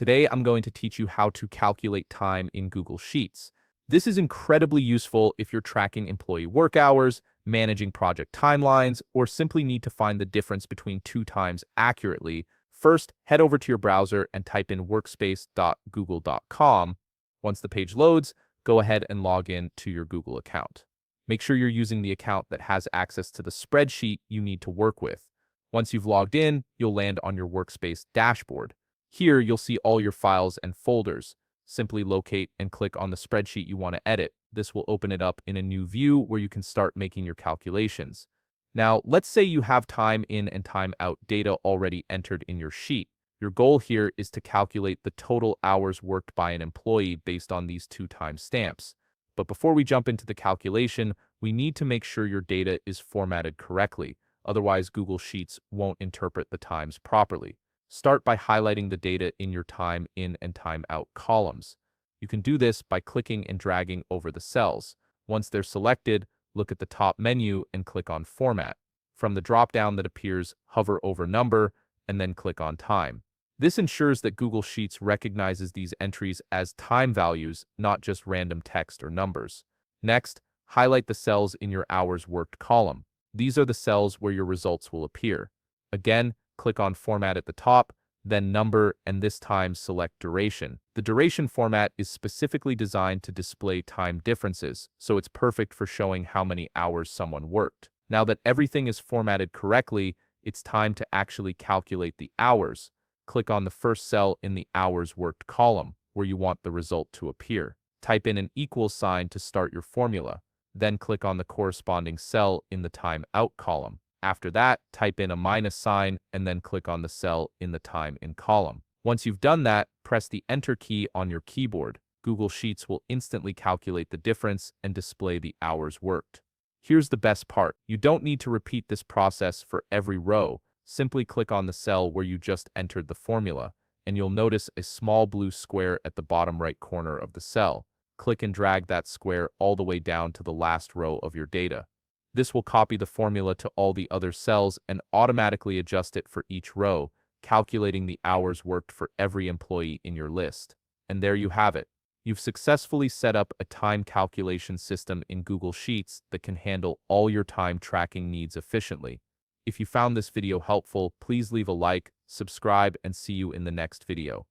Today, I'm going to teach you how to calculate time in Google Sheets. This is incredibly useful if you're tracking employee work hours, managing project timelines, or simply need to find the difference between two times accurately. First, head over to your browser and type in workspace.google.com. Once the page loads, go ahead and log in to your Google account. Make sure you're using the account that has access to the spreadsheet you need to work with. Once you've logged in, you'll land on your Workspace dashboard. Here, you'll see all your files and folders. Simply locate and click on the spreadsheet you want to edit. This will open it up in a new view where you can start making your calculations. Now, let's say you have time in and time out data already entered in your sheet. Your goal here is to calculate the total hours worked by an employee based on these two timestamps. But before we jump into the calculation, we need to make sure your data is formatted correctly. Otherwise, Google Sheets won't interpret the times properly. Start by highlighting the data in your time in and time out columns. You can do this by clicking and dragging over the cells. Once they're selected, look at the top menu and click on Format. From the drop-down that appears, hover over Number and then click on Time. This ensures that Google Sheets recognizes these entries as time values, not just random text or numbers. Next, highlight the cells in your hours worked column. These are the cells where your results will appear. Again, click on Format at the top, then Number, and this time select Duration. The duration format is specifically designed to display time differences, so it's perfect for showing how many hours someone worked. Now that everything is formatted correctly, it's time to actually calculate the hours. Click on the first cell in the hours worked column, where you want the result to appear. Type in an equals sign to start your formula. Then click on the corresponding cell in the time out column. After that, type in a minus sign and then click on the cell in the time in column. Once you've done that, press the Enter key on your keyboard. Google Sheets will instantly calculate the difference and display the hours worked. Here's the best part. You don't need to repeat this process for every row. Simply click on the cell where you just entered the formula, and you'll notice a small blue square at the bottom right corner of the cell. Click and drag that square all the way down to the last row of your data. This will copy the formula to all the other cells and automatically adjust it for each row, calculating the hours worked for every employee in your list. And there you have it. You've successfully set up a time calculation system in Google Sheets that can handle all your time tracking needs efficiently. If you found this video helpful, please leave a like, subscribe, and see you in the next video.